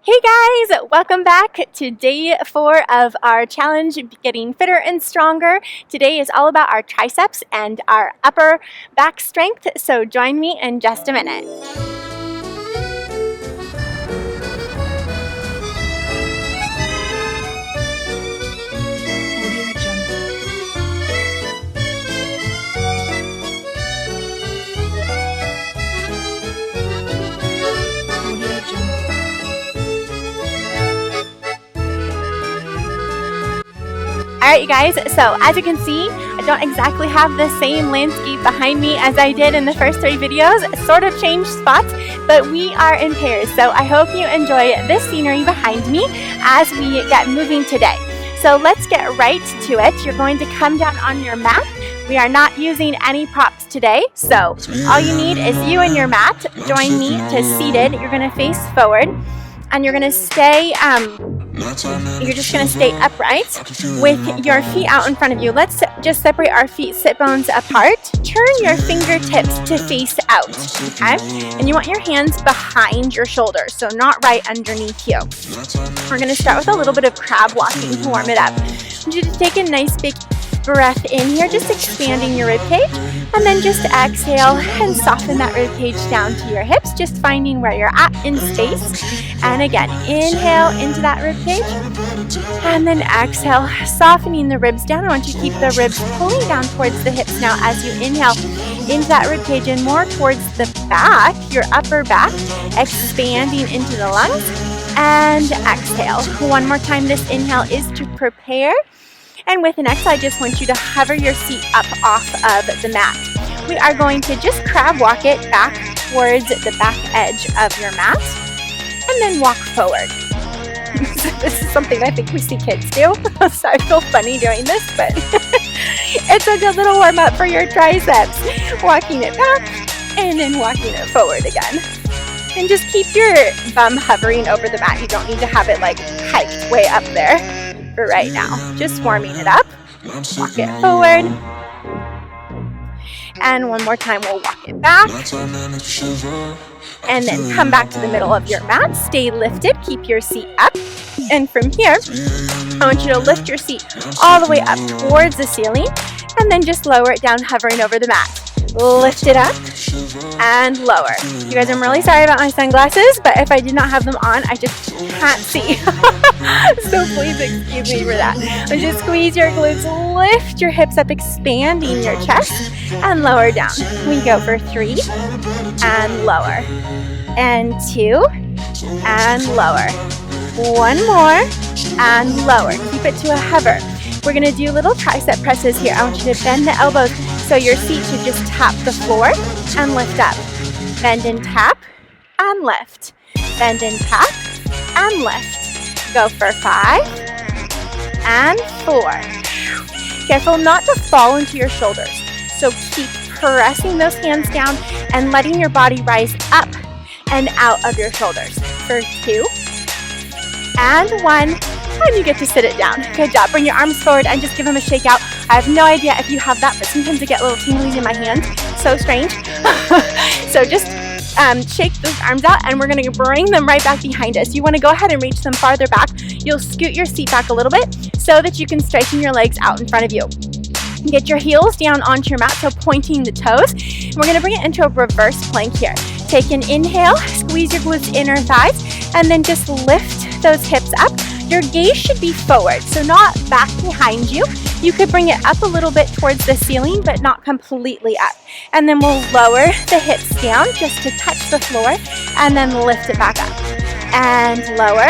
Hey guys, welcome back to day 4 of our challenge, Getting Fitter and Stronger. Today is all about our triceps and our upper back strength, so join me in just a minute. Alright you guys, so as you can see, I don't exactly have the same landscape behind me as I did in the first 3 videos. Sort of changed spots, but we are in pairs. So I hope you enjoy this scenery behind me as we get moving today. So let's get right to it. You're going to come down on your mat. We are not using any props today, so all you need is you and your mat. Join me to seated. You're going to face forward. And you're gonna stay, you're just gonna stay upright with your feet out in front of you. Let's just separate our feet, sit bones apart. Turn your fingertips to face out, okay? And you want your hands behind your shoulders, so not right underneath you. We're gonna start with a little bit of crab walking to warm it up. I want you to take a nice big breath in here, just expanding your rib cage, and then just exhale and soften that rib cage down to your hips, just finding where you're at in space. And again, inhale into that rib cage, and then exhale, softening the ribs down. I want you to keep the ribs pulling down towards the hips now as you inhale into that rib cage and more towards the back, your upper back, expanding into the lungs, and exhale. One more time, this inhale is to prepare. And with an exhale, I just want you to hover your seat up off of the mat. We are going to just crab walk it back towards the back edge of your mat and then walk forward. This is something I think we see kids do, so I feel funny doing this, but it's a good little warm up for your triceps. Walking it back and then walking it forward again. And just keep your bum hovering over the mat. You don't need to have it like hiked way up there. For right now, just warming it up. Walk it forward, and one more time we'll walk it back, and then come back to the middle of your mat. Stay lifted, keep your seat up, and from here I want you to lift your seat all the way up towards the ceiling, and then just lower it down, hovering over the mat. Lift it up and lower. You guys, I'm really sorry about my sunglasses, but if I did not have them on, I just can't see. So please excuse me for that. Just squeeze your glutes, lift your hips up, expanding your chest, and lower down. We go for 3 and lower, and 2 and lower. 1 more and lower. Keep it to a hover. We're going to do little tricep presses here. I want you to bend the elbows so your seat should just tap the floor and lift up. Bend and tap and lift. Bend and tap and lift. Go for 5 and 4. Careful not to fall into your shoulders. So keep pressing those hands down and letting your body rise up and out of your shoulders. For 2 and 1. And you get to sit it down. Good job. Bring your arms forward and just give them a shake out. I have no idea if you have that, but sometimes I get little tinglies in my hands. So strange. So just shake those arms out, and we're going to bring them right back behind us. You want to go ahead and reach them farther back. You'll scoot your seat back a little bit so that you can straighten your legs out in front of you. Get your heels down onto your mat, so pointing the toes. We're going to bring it into a reverse plank here. Take an inhale, squeeze your glutes, inner thighs, and then just lift those hips up. Your gaze should be forward, so not back behind you. You could bring it up a little bit towards the ceiling, but not completely up. And then we'll lower the hips down just to touch the floor, and then lift it back up. And lower,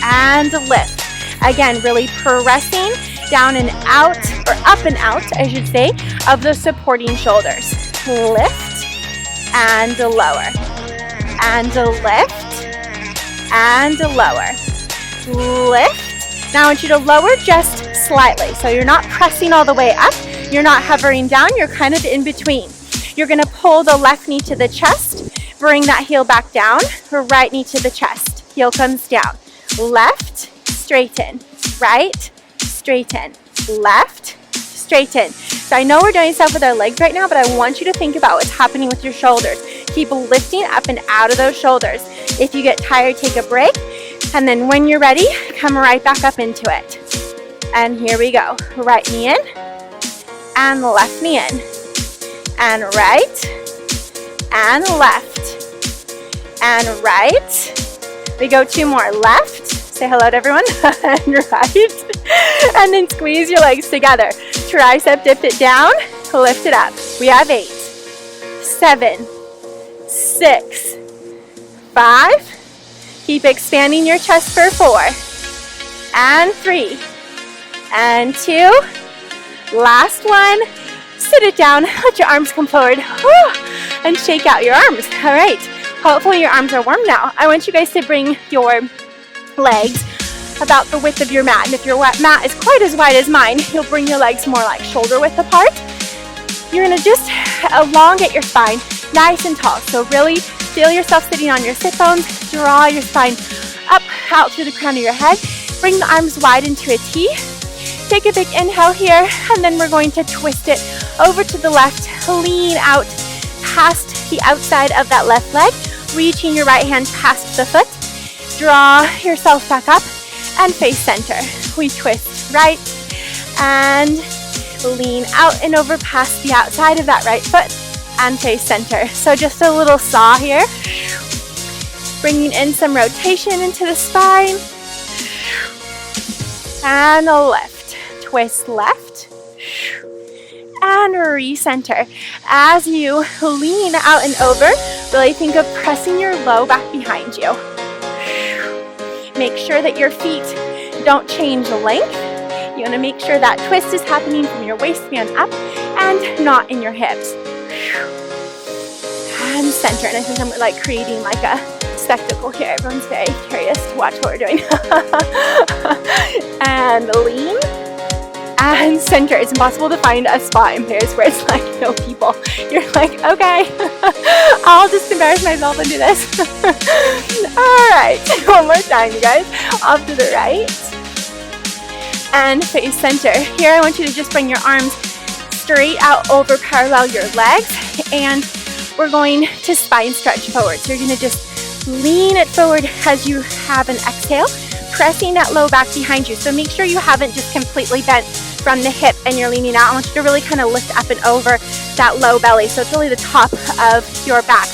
and lift. Again, really pressing down and out, or up and out, I should say, of the supporting shoulders. Lift, and lower. And lift, and lower. Lift. Now I want you to lower just slightly. So you're not pressing all the way up. You're not hovering down. You're kind of in between. You're going to pull the left knee to the chest. Bring that heel back down. Right knee to the chest. Heel comes down. Left, straighten. Right, straighten. Left, straighten. So I know we're doing stuff with our legs right now, but I want you to think about what's happening with your shoulders. Keep lifting up and out of those shoulders. If you get tired, take a break. And then when you're ready, come right back up into it. And here we go. Right knee in, and left knee in. And right, and left, and right. We go 2 more. Left, say hello to everyone, and right. And then squeeze your legs together. Tricep, dip it down, lift it up. We have 8, 7, 6, 5. Keep expanding your chest for 4, and 3, and 2. Last one. Sit it down, let your arms come forward, and shake out your arms. All right, hopefully your arms are warm now. I want you guys to bring your legs about the width of your mat. And if your mat is quite as wide as mine, you'll bring your legs more like shoulder width apart. You're gonna just elongate your spine nice and tall. So really feel yourself sitting on your sit bones. Draw your spine up, out through the crown of your head. Bring the arms wide into a T. Take a big inhale here, and then we're going to twist it over to the left. Lean out past the outside of that left leg, reaching your right hand past the foot. Draw yourself back up and face center. We twist right and lean out and over past the outside of that right foot and face center. So just a little saw here. Bringing in some rotation into the spine. And lift. Twist left and recenter. As you lean out and over, really think of pressing your low back behind you. Make sure that your feet don't change length. You want to make sure that twist is happening from your waistband up and not in your hips. And center. And I think I'm like creating like a spectacle here. Everyone's very curious to watch what we're doing. And lean. And center. It's impossible to find a spot in pairs where it's like no people. You're like, okay, I'll just embarrass myself and do this. All right, one more time, you guys. Off to the right. And face center. Here, I want you to just bring your arms straight out over, parallel your legs. And we're going to spine stretch forward. So you're going to just lean it forward as you have an exhale, pressing that low back behind you. So make sure you haven't just completely bent from the hip and you're leaning out. I want you to really kind of lift up and over that low belly. So it's really the top of your back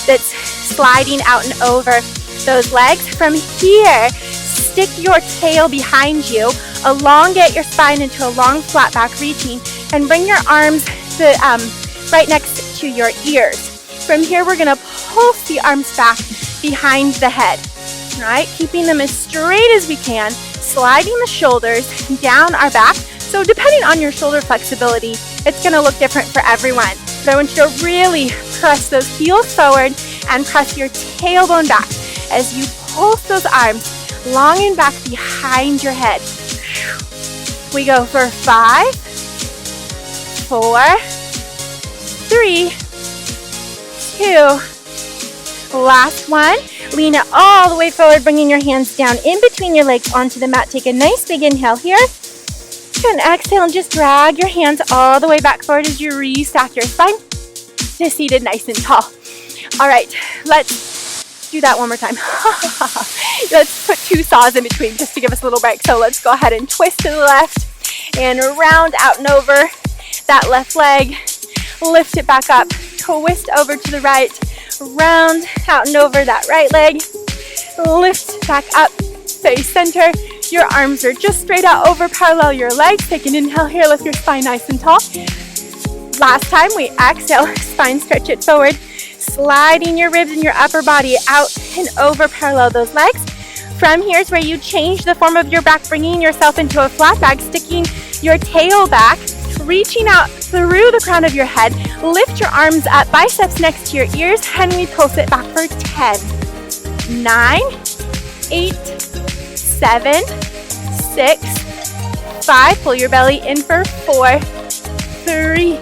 that's sliding out and over those legs. From here, stick your tail behind you, elongate your spine into a long flat back reaching, and bring your arms to, right next to your ears. From here, we're gonna pulse the arms back behind the head. All right, keeping them as straight as we can, sliding the shoulders down our back. So depending on your shoulder flexibility, it's gonna look different for everyone. So I want you to really press those heels forward and press your tailbone back as you pulse those arms long and back behind your head. We go for 5, 4, 3, 2, last one. Lean it all the way forward, bringing your hands down in between your legs onto the mat. Take a nice big inhale here. And exhale and just drag your hands all the way back forward as you restack your spine to seated nice and tall. All right, let's do that one more time. Let's put 2 saws in between just to give us a little break. So let's go ahead and twist to the left and round out and over that left leg. Lift it back up, twist over to the right, round out and over that right leg. Lift back up, face center. Your arms are just straight out over, parallel your legs. Take an inhale here, lift your spine nice and tall. Last time we exhale, spine stretch it forward, sliding your ribs and your upper body out and over, parallel those legs. From here is where you change the form of your back, bringing yourself into a flat back, sticking your tail back, reaching out through the crown of your head. Lift your arms up, biceps next to your ears, and we pulse it back for 10, 9, 8, 7, 6, 5. Pull your belly in for 4, 3,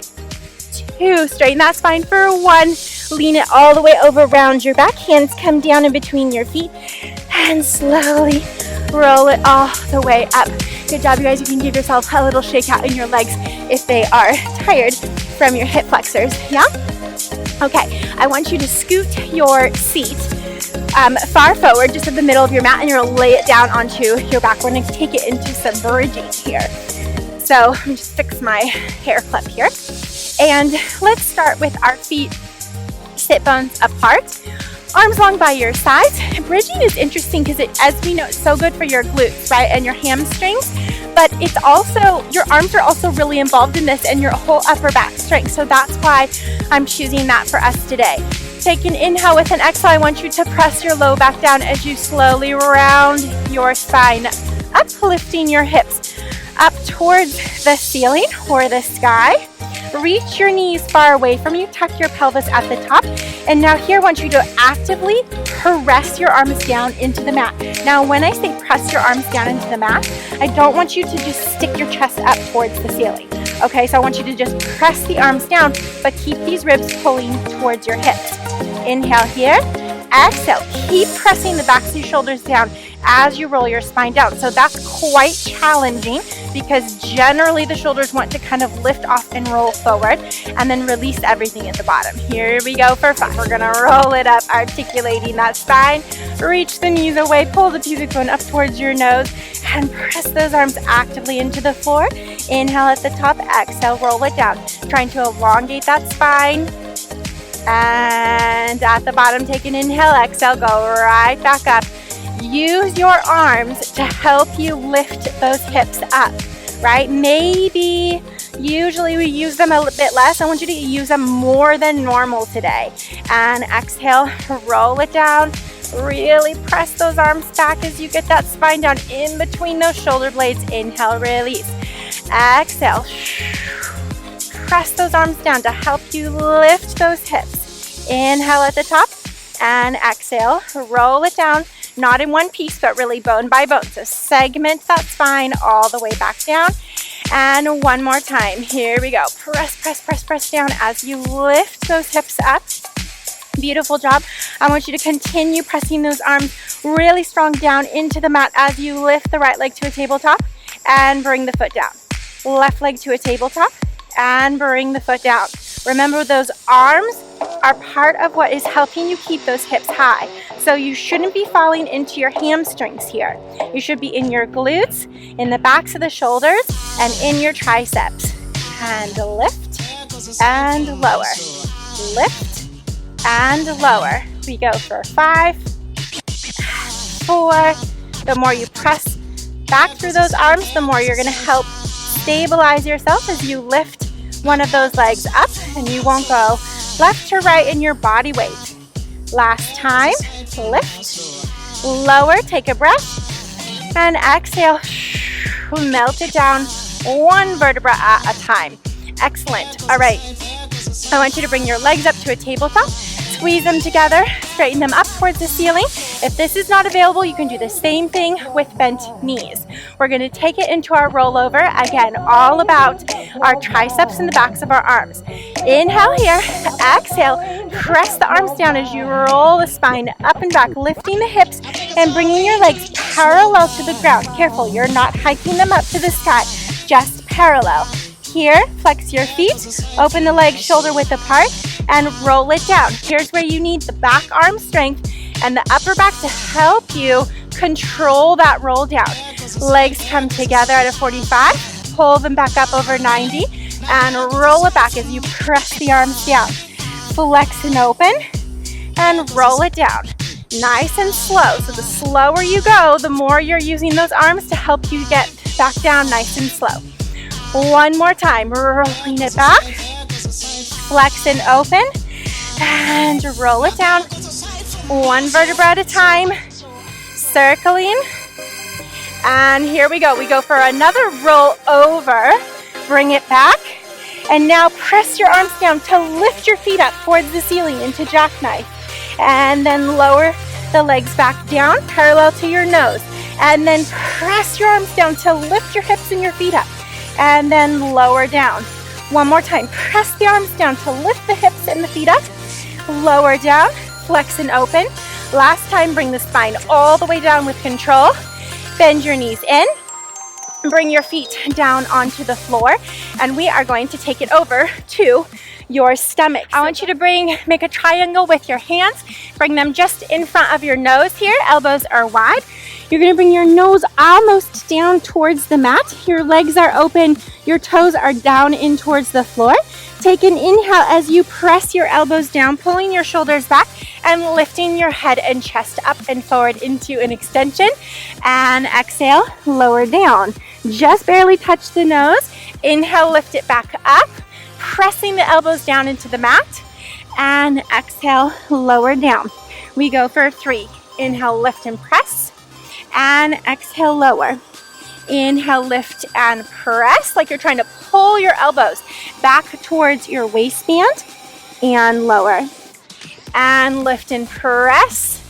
2. Straighten that spine for 1. Lean it all the way over, round your back. Hands come down in between your feet and slowly roll it all the way up. Good job, you guys. You can give yourself a little shake out in your legs if they are tired from your hip flexors. Yeah? Okay, I want you to scoot your seat far forward, just in the middle of your mat, and you're going to lay it down onto your back. We're going to take it into some bridging here. So let me just fix my hair clip here. And let's start with our feet sit bones apart, arms long by your sides. Bridging is interesting because as we know, it's so good for your glutes, right, and your hamstrings, but it's also, your arms are also really involved in this and your whole upper back strength. So that's why I'm choosing that for us today. Take an inhale with an exhale. I want you to press your low back down as you slowly round your spine up, lifting your hips up towards the ceiling or the sky. Reach your knees far away from you, tuck your pelvis at the top. And now here I want you to actively press your arms down into the mat. Now when I say press your arms down into the mat, I don't want you to just stick your chest up towards the ceiling. Okay, so I want you to just press the arms down, but keep these ribs pulling towards your hips. Inhale here, exhale. Keep pressing the backs of your shoulders down as you roll your spine down. So that's quite challenging because generally the shoulders want to kind of lift off and roll forward and then release everything at the bottom. Here we go for 5. We're gonna roll it up, articulating that spine. Reach the knees away, pull the pubic bone up towards your nose and press those arms actively into the floor. Inhale at the top, exhale, roll it down. Trying to elongate that spine. And at the bottom, take an inhale, exhale, go right back up. Use your arms to help you lift those hips up, right? Maybe usually we use them a bit less. I want you to use them more than normal today. And exhale, roll it down. Really press those arms back as you get that spine down in between those shoulder blades. Inhale, release. Exhale. Press those arms down to help you lift those hips. Inhale at the top and exhale. Roll it down. Not in one piece, but really bone by bone. So segment that spine all the way back down. And one more time. Here we go. Press, press, press, press down as you lift those hips up. Beautiful job. I want you to continue pressing those arms really strong down into the mat as you lift the right leg to a tabletop and bring the foot down. Left leg to a tabletop and bring the foot down. Remember, those arms are part of what is helping you keep those hips high. So you shouldn't be falling into your hamstrings here. You should be in your glutes, in the backs of the shoulders, and in your triceps. And lift and lower. Lift and lower. We go for 5, 4. The more you press back through those arms, the more you're going to help stabilize yourself as you lift one of those legs up, and you won't go left to right in your body weight. Last time, lift, lower, take a breath, and exhale, melt it down one vertebra at a time. Excellent. All right, I want you to bring your legs up to a tabletop, squeeze them together, straighten them up towards the ceiling. If this is not available, you can do the same thing with bent knees. We're going to take it into our rollover. Again, all about our triceps and the backs of our arms. Inhale here, exhale, press the arms down as you roll the spine up and back, lifting the hips and bringing your legs parallel to the ground. Careful, you're not hiking them up to the sky, just parallel. Here, flex your feet, open the legs shoulder width apart, and roll it down. Here's where you need the back arm strength and the upper back to help you control that roll down. Legs come together at a 45, pull them back up over 90, and roll it back as you press the arms down. Flex and open, and roll it down. Nice and slow. So the slower you go, the more you're using those arms to help you get back down nice and slow. One more time, rolling it back, flex and open, and roll it down. One vertebra at a time, circling, and here we go. We go for another roll over, bring it back, and now press your arms down to lift your feet up towards the ceiling into jackknife, and then lower the legs back down, parallel to your nose, and then press your arms down to lift your hips and your feet up, and then lower down. One more time, press the arms down to lift the hips and the feet up, lower down, flex and open. Last time, bring the spine all the way down with control. Bend your knees in, bring your feet down onto the floor, and we are going to take it over to your stomach. I want you to make a triangle with your hands. Bring them just in front of your nose here. Elbows are wide. You're going to bring your nose almost down towards the mat. Your legs are open. Your toes are down in towards the floor. Take an inhale as you press your elbows down, pulling your shoulders back and lifting your head and chest up and forward into an extension. And exhale, lower down. Just barely touch the nose. Inhale, lift it back up, pressing the elbows down into the mat. And exhale, lower down. We go for 3. Inhale, lift and press. And exhale, lower. Inhale, lift and press like you're trying to pull your elbows back towards your waistband, and lower. And lift and press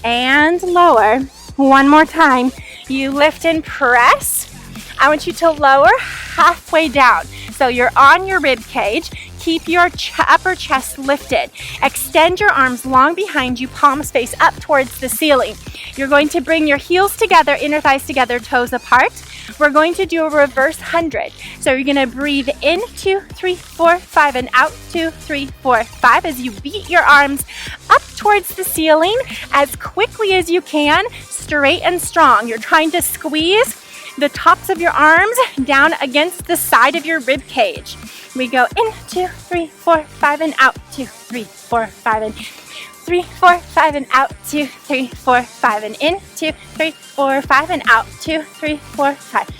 and lower. One more time. You lift and press. I want you to lower halfway down. So you're on your rib cage. Keep your upper chest lifted. Extend your arms long behind you, palms face up towards the ceiling. You're going to bring your heels together, inner thighs together, toes apart. We're going to do a reverse 100. So you're going to breathe in, 2, 3, 4, 5, and out, 2, 3, 4, 5, as you beat your arms up towards the ceiling as quickly as you can, straight and strong. You're trying to squeeze the tops of your arms down against the side of your rib cage. We go in, 2, 3, 4, 5, and out, 2, 3, 4, 5, and 3, 4, 5, and out, 2, 3, 4, 5, and in, 2, 3, 4, 5, and out, 2, 3, 4, 5.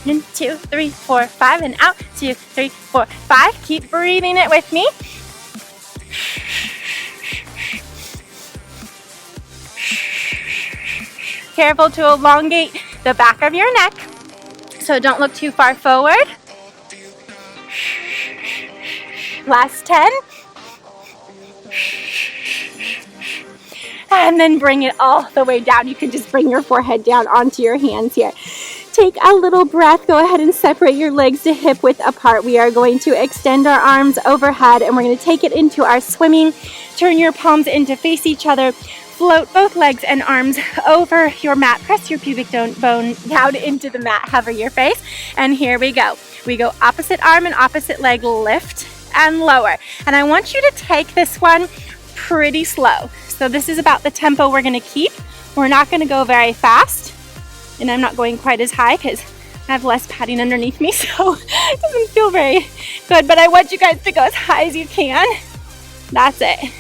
In, 2, 3, 4, 5, and out, 2, 3, 4, 5. Keep breathing it with me. Careful to elongate the back of your neck, so don't look too far forward. Last 10. And then bring it all the way down. You can just bring your forehead down onto your hands here. Take a little breath. Go ahead and separate your legs to hip width apart. We are going to extend our arms overhead, and we're going to take it into our swimming. Turn your palms in to face each other. Float both legs and arms over your mat. Press your pubic bone down into the mat. Hover your face. And here we go. We go opposite arm and opposite leg, lift and lower. And I want you to take this one pretty slow. So this is about the tempo we're going to keep. We're not going to go very fast. And I'm not going quite as high because I have less padding underneath me. So it doesn't feel very good. But I want you guys to go as high as you can. That's it.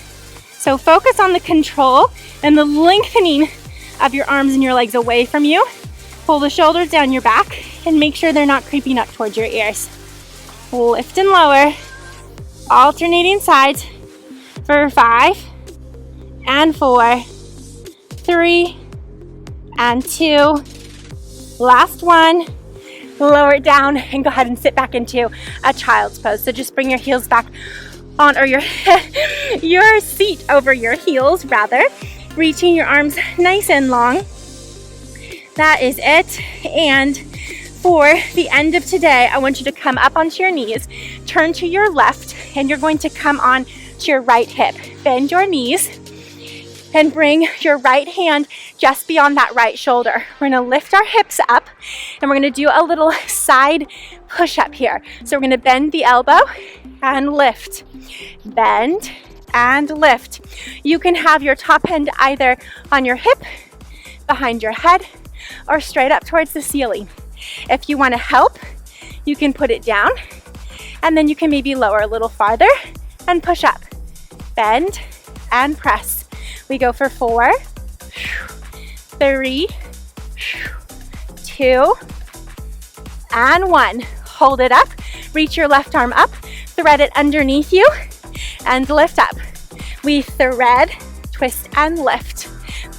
So focus on the control and the lengthening of your arms and your legs away from you. Pull the shoulders down your back and make sure they're not creeping up towards your ears. Lift and lower, alternating sides for 5 and 4, 3 and 2. Last one. Lower it down and go ahead and sit back into a child's pose. So just bring your heels back on, or your seat over your heels rather, reaching your arms nice and long. That is it. And for the end of today, I want you to come up onto your knees, turn to your left, and you're going to come on to your right hip. Bend your knees and bring your right hand just beyond that right shoulder. We're gonna lift our hips up and we're gonna do a little side push-up here. So we're gonna bend the elbow and lift. Bend and lift. You can have your top end either on your hip, behind your head, or straight up towards the ceiling. If you wanna help, you can put it down and then you can maybe lower a little farther and push up. Bend and press. We go for 4, 3, 2, and 1. Hold it up. Reach your left arm up. Thread it underneath you and lift up. We thread, twist, and lift.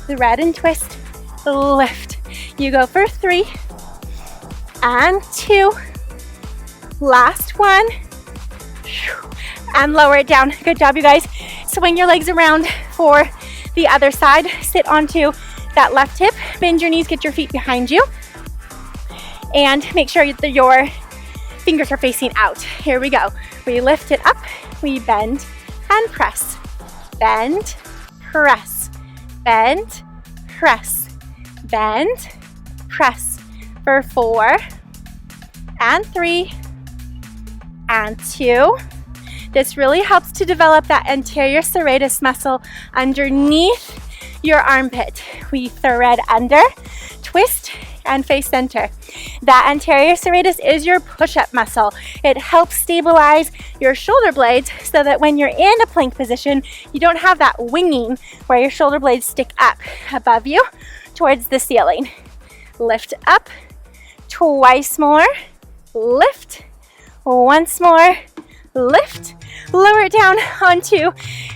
Thread and twist, lift. You go for 3 and 2. Last one. And lower it down. Good job, you guys. Swing your legs around for the other side. Sit onto that left hip. Bend your knees, get your feet behind you. And make sure that your fingers are facing out. Here we go. We lift it up. We bend and press. Bend, press. Bend, press. Bend, press. For 4 and 3, and 2. This really helps to develop that anterior serratus muscle underneath your armpit. We thread under, twist, and face center. That anterior serratus is your push-up muscle. It helps stabilize your shoulder blades so that when you're in a plank position, you don't have that winging where your shoulder blades stick up above you towards the ceiling. Lift up, twice more, lift, once more, lift, lower it down onto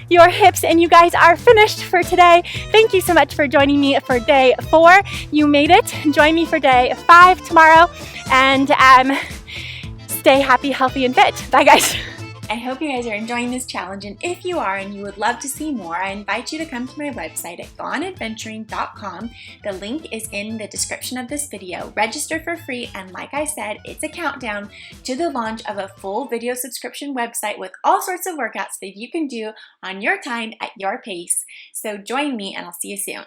your hips, and you guys are finished for today. Thank you so much for joining me for day 4. You made it. Join me for day 5 tomorrow, and stay happy, healthy, and fit. Bye, guys. I hope you guys are enjoying this challenge, and if you are and you would love to see more, I invite you to come to my website at goneadventuring.com. The link is in the description of this video. Register for free, and like I said, it's a countdown to the launch of a full video subscription website with all sorts of workouts that you can do on your time at your pace. So join me, and I'll see you soon.